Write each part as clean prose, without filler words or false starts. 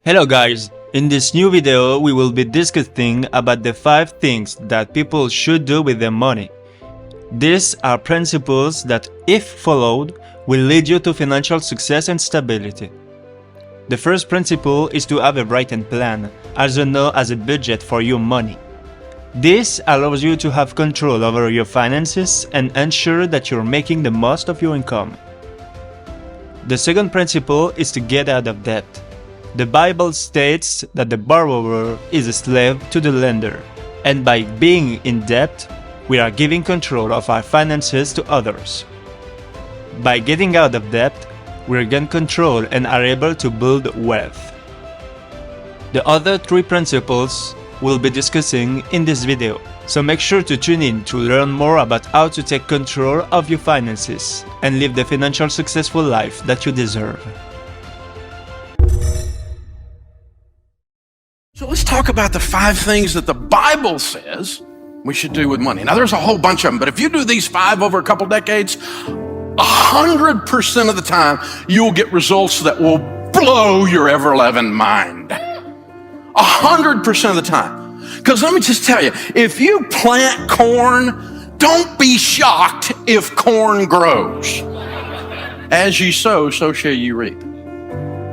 Hello guys, in this new video we will be discussing about the 5 things that people should do with their money. These are principles that, if followed, will lead you to financial success and stability. The first principle is to have a written plan, also known as a budget for your money. This allows you to have control over your finances and ensure that you're making the most of your income. The second principle is to get out of debt. The Bible states that the borrower is a slave to the lender, and by being in debt, we are giving control of our finances to others. By getting out of debt, we gain control and are able to build wealth. The other 3 principles we'll be discussing in this video, so make sure to tune in to learn more about how to take control of your finances and live the financial successful life that you deserve. So let's talk about the 5 things that the Bible says we should do with money. Now, there's a whole bunch of them, but if you do these 5 over a couple decades, 100% of the time, you'll get results that will blow your ever-loving mind. 100% of the time. Because let me just tell you, if you plant corn, don't be shocked if corn grows. As ye sow, so shall you reap.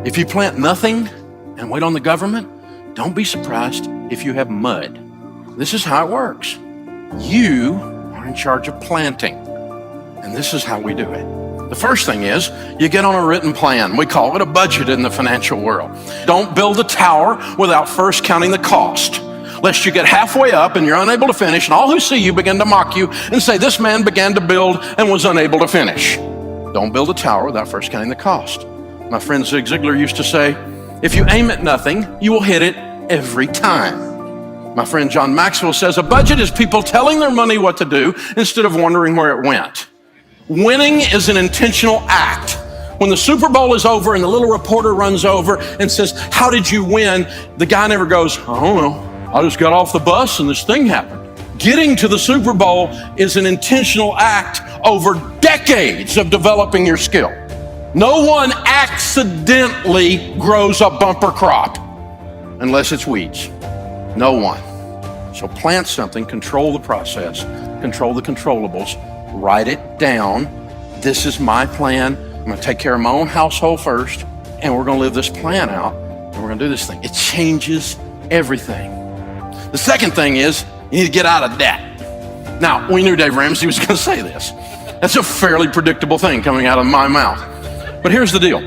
If you plant nothing and wait on the government, don't be surprised if you have mud. This is how it works. You are in charge of planting, and this is how we do it. The first thing is you get on a written plan. We call it a budget in the financial world. Don't build a tower without first counting the cost, lest you get halfway up and you're unable to finish, and all who see you begin to mock you and say, "This man began to build and was unable to finish." Don't build a tower without first counting the cost. My friend Zig Ziglar used to say, "If you aim at nothing, you will hit it every time." My friend John Maxwell says, "A budget is people telling their money what to do instead of wondering where it went." Winning is an intentional act. When the Super Bowl is over and the little reporter runs over and says, "How did you win?" the guy never goes, "I don't know. I just got off the bus and this thing happened." Getting to the Super Bowl is an intentional act over decades of developing your skill. No one accidentally grows a bumper crop unless it's weeds. No one. So plant something, control the process, control the controllables, write it down. This is my plan. I'm going to take care of my own household first, and we're going to live this plan out, and we're going to do this thing. It changes everything. The second thing is you need to get out of debt. Now, we knew Dave Ramsey was going to say this. That's a fairly predictable thing coming out of my mouth. But here's the deal.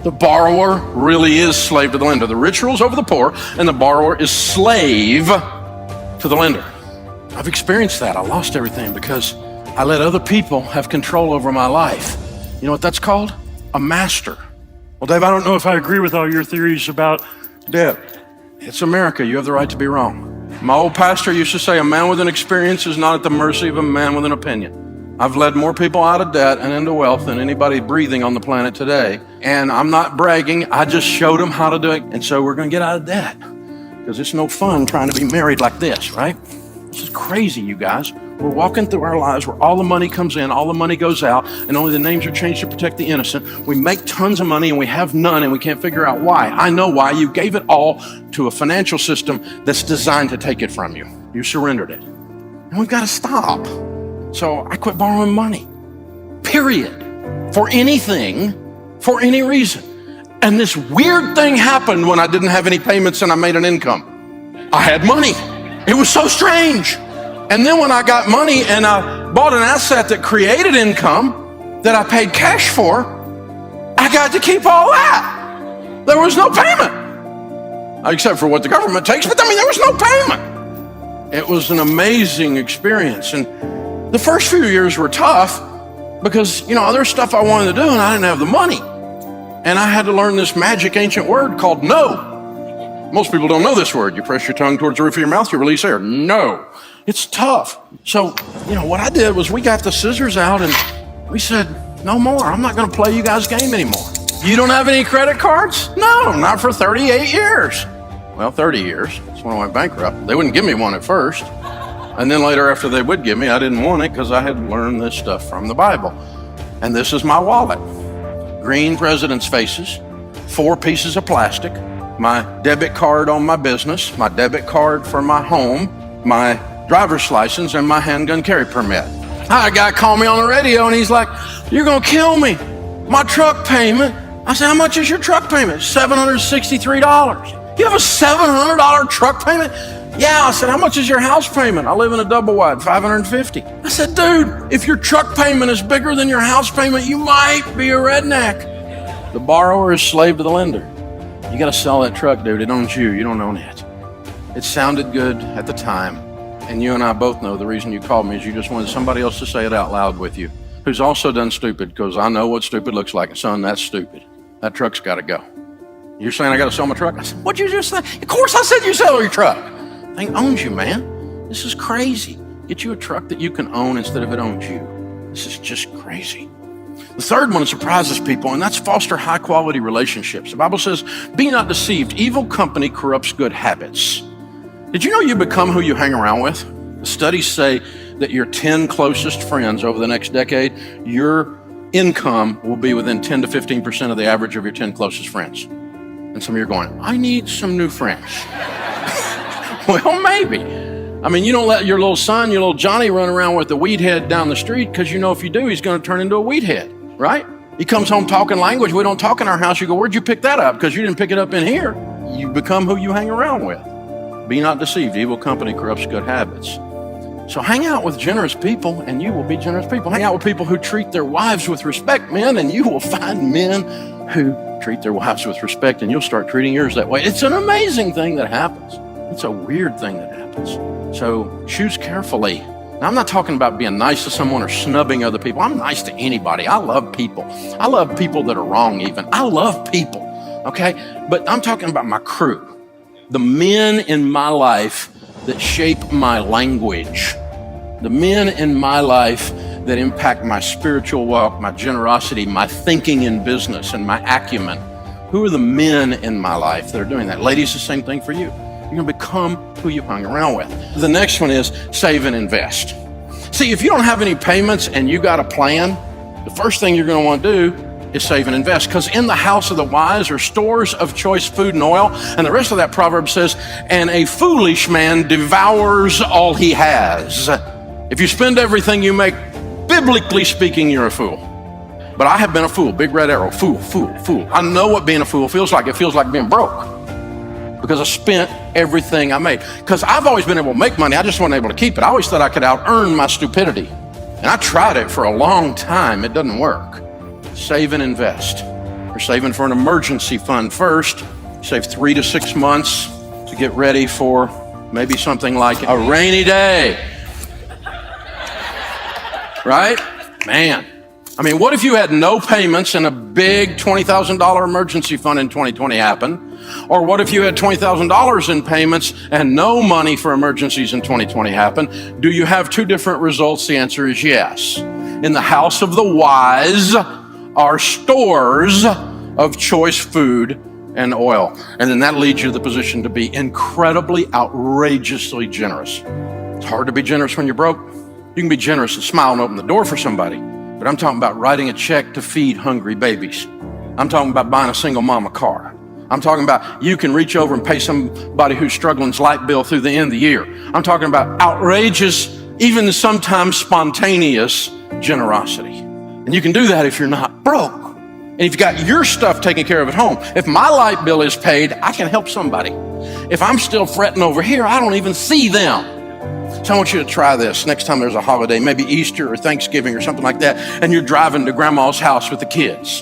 The borrower really is slave to the lender. The rich rules over the poor, and the borrower is slave to the lender. I've experienced that. I lost everything because I let other people have control over my life. You know what that's called? A master. Well, Dave, I don't know if I agree with all your theories about debt. It's America. You have the right to be wrong. My old pastor used to say, "A man with an experience is not at the mercy of a man with an opinion." I've led more people out of debt and into wealth than anybody breathing on the planet today. And I'm not bragging. I just showed them how to do it. And so we're going to get out of debt because it's no fun trying to be married like this, right? This is crazy, you guys. We're walking through our lives where all the money comes in, all the money goes out, and only the names are changed to protect the innocent. We make tons of money and we have none, and we can't figure out why. I know why. You gave it all to a financial system that's designed to take it from you. You surrendered it. And we've got to stop. So I quit borrowing money, period, for anything, for any reason. And this weird thing happened when I didn't have any payments and I made an income. I had money. It was so strange. And then when I got money and I bought an asset that created income that I paid cash for, I got to keep all that. There was no payment, except for what the government takes, but I mean, there was no payment. It was an amazing experience. And the first few years were tough because, there's stuff I wanted to do and I didn't have the money. And I had to learn this magic ancient word called no. Most people don't know this word. You press your tongue towards the roof of your mouth, you release air. No. It's tough. So, what I did was we got the scissors out and we said, "No more. I'm not going to play you guys' game anymore." "You don't have any credit cards?" "No, not for 38 years. Well, 30 years. That's when I went bankrupt. They wouldn't give me one at first. And then later, after they would give me, I didn't want it because I had learned this stuff from the Bible. And this is my wallet. Green president's faces, 4 pieces of plastic, my debit card on my business, my debit card for my home, my driver's license, and my handgun carry permit. A guy called me on the radio and he's like, "You're gonna kill me. My truck payment." I said, "How much is your truck payment?" $763. You have a $700 truck payment? Yeah. I said, "How much is your house payment?" "I live in a double wide, $550. I said, "Dude, if your truck payment is bigger than your house payment, you might be a redneck." The borrower is slave to the lender. You got to sell that truck, dude. It owns you. You don't own it. It sounded good at the time. And you and I both know the reason you called me is you just wanted somebody else to say it out loud with you, who's also done stupid, because I know what stupid looks like. Son, that's stupid. That truck's got to go. You're saying I got to sell my truck? I said, "What'd you just say?" "Of course I said you sell your truck." Thing owns you, man. This is crazy. Get you a truck that you can own instead of it owns you. This is just crazy. The third one surprises people, and that's foster high-quality relationships. The Bible says, "Be not deceived. Evil company corrupts good habits." Did you know you become who you hang around with? The studies say that your 10 closest friends over the next decade, your income will be within 10 to 15% of the average of your 10 closest friends. And some of you are going, "I need some new friends." Well, maybe. I mean, you don't let your little son, your little Johnny, run around with a weed head down the street, because you know if you do, he's going to turn into a weed head, right? He comes home talking language we don't talk in our house. You go, "Where'd you pick that up?" Because you didn't pick it up in here. You become who you hang around with. Be not deceived. Evil company corrupts good habits. So hang out with generous people and you will be generous people. Hang out with people who treat their wives with respect, men, and you will find men who treat their wives with respect, and you'll start treating yours that way. It's an amazing thing that happens. It's a weird thing that happens. So choose carefully. Now, I'm not talking about being nice to someone or snubbing other people. I'm nice to anybody. I love people. I love people that are wrong even. I love people, okay? But I'm talking about my crew. The men in my life that shape my language, the men in my life that impact my spiritual walk, my generosity, my thinking in business, and my acumen. Who are the men in my life that are doing that? Ladies, the same thing for you. You're going to become who you hang around with. The next one is save and invest. See, if you don't have any payments and you got a plan, the first thing you're going to want to do is save and invest, because in the house of the wise are stores of choice food and oil. And the rest of that proverb says, "And a foolish man devours all he has." If you spend everything you make, biblically speaking, you're a fool. But I have been a fool. Big red arrow. Fool, fool, fool. I know what being a fool feels like. It feels like being broke, because I spent everything I made. Because I've always been able to make money. I just wasn't able to keep it. I always thought I could out-earn my stupidity. And I tried it for a long time. It doesn't work. Save and invest. You're saving for an emergency fund first. Save 3 to 6 months to get ready for maybe something like a rainy day. Right? Man. I mean, what if you had no payments and a big $20,000 emergency fund in 2020 happened? Or what if you had $20,000 in payments and no money for emergencies in 2020 happened? Do you have two different results? The answer is yes. In the house of the wise are stores of choice food and oil. And then that leads you to the position to be incredibly, outrageously generous. It's hard to be generous when you're broke. You can be generous and smile and open the door for somebody. But I'm talking about writing a check to feed hungry babies. I'm talking about buying a single mom a car. I'm talking about you can reach over and pay somebody who's struggling's light bill through the end of the year. I'm talking about outrageous, even sometimes spontaneous generosity. And you can do that if you're not broke. And if you got your stuff taken care of at home. If my light bill is paid, I can help somebody. If I'm still fretting over here, I don't even see them. So I want you to try this next time there's a holiday, maybe Easter or Thanksgiving or something like that, and you're driving to grandma's house with the kids.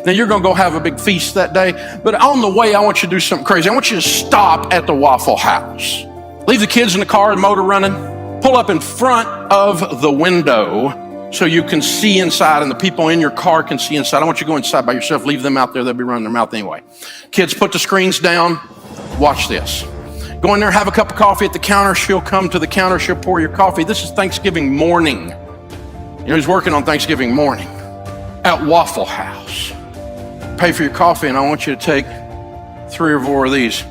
Then you're going to go have a big feast that day. But on the way, I want you to do something crazy. I want you to stop at the Waffle House. Leave the kids in the car, the motor running. Pull up in front of the window so you can see inside and the people in your car can see inside. I want you to go inside by yourself. Leave them out there. They'll be running their mouth anyway. Kids, put the screens down. Watch this. Go in there, have a cup of coffee at the counter. She'll come to the counter. She'll pour your coffee. This is Thanksgiving morning. You know, he's working on Thanksgiving morning at Waffle House. Pay for your coffee, and I want you to take 3 or 4 of these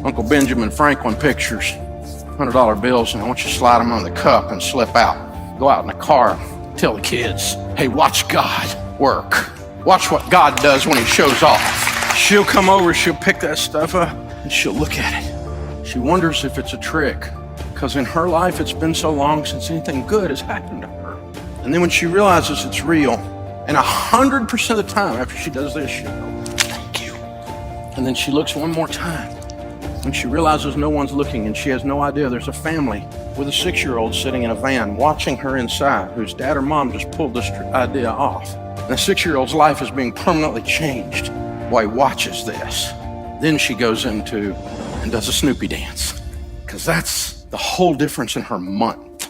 Uncle Benjamin Franklin pictures, $100 bills, and I want you to slide them on the cup and slip out. Go out in the car, tell the kids, hey, watch God work. Watch what God does when he shows off. She'll come over, she'll pick that stuff up, and she'll look at it. She wonders if it's a trick, because in her life it's been so long since anything good has happened to her. And then when she realizes it's real, and 100% of the time after she does this, she'll go, thank you. And then she looks one more time. When she realizes no one's looking and she has no idea there's a family with a 6-year-old sitting in a van watching her inside, whose dad or mom just pulled this idea off. And the 6-year-old's life is being permanently changed while he watches this. Then she goes into and does a Snoopy dance, because that's the whole difference in her month.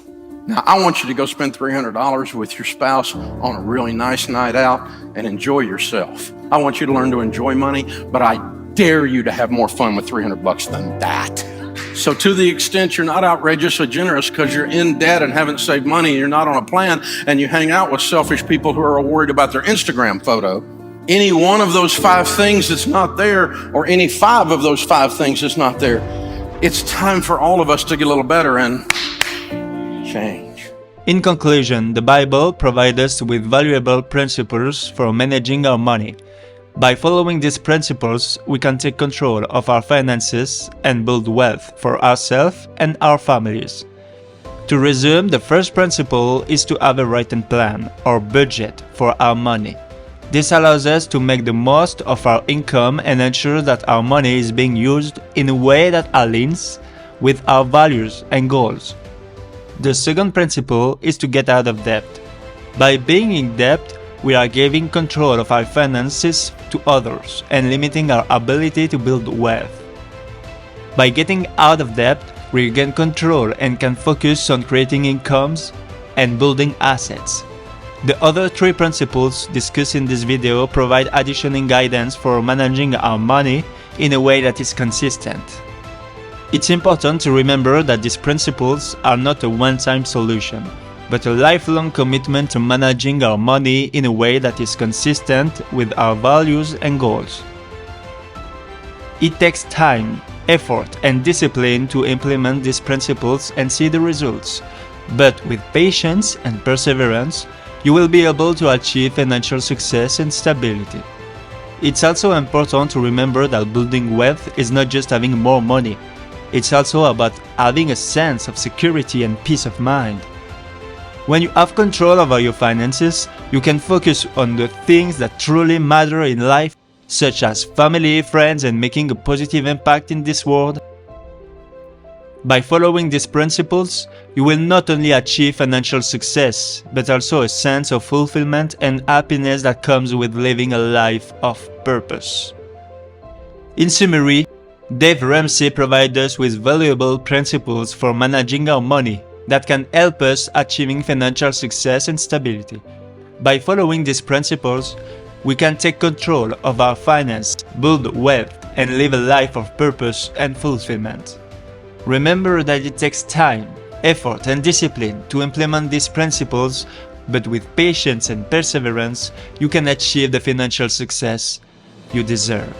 Now, I want you to go spend $300 with your spouse on a really nice night out and enjoy yourself. I want you to learn to enjoy money, but I dare you to have more fun with $300 than that. So to the extent you're not outrageously generous because you're in debt and haven't saved money and you're not on a plan and you hang out with selfish people who are worried about their Instagram photo, any one of those 5 things that's not there, or any 5 of those 5 things that's not there, it's time for all of us to get a little better and change. In conclusion, the Bible provides us with valuable principles for managing our money. By following these principles, we can take control of our finances and build wealth for ourselves and our families. To resume, the first principle is to have a written plan or budget for our money. This allows us to make the most of our income and ensure that our money is being used in a way that aligns with our values and goals. The second principle is to get out of debt. By being in debt, we are giving control of our finances to others and limiting our ability to build wealth. By getting out of debt, we gain control and can focus on creating incomes and building assets. The other 3 principles discussed in this video provide additional guidance for managing our money in a way that is consistent. It's important to remember that these principles are not a one-time solution, but a lifelong commitment to managing our money in a way that is consistent with our values and goals. It takes time, effort, and discipline to implement these principles and see the results, but with patience and perseverance, you will be able to achieve financial success and stability. It's also important to remember that building wealth is not just having more money, it's also about having a sense of security and peace of mind. When you have control over your finances, you can focus on the things that truly matter in life, such as family, friends, and making a positive impact in this world. By following these principles, you will not only achieve financial success, but also a sense of fulfillment and happiness that comes with living a life of purpose. In summary, Dave Ramsey provides us with valuable principles for managing our money that can help us achieving financial success and stability. By following these principles, we can take control of our finance, build wealth, and live a life of purpose and fulfillment. Remember that it takes time, effort, and discipline to implement these principles, but with patience and perseverance, you can achieve the financial success you deserve.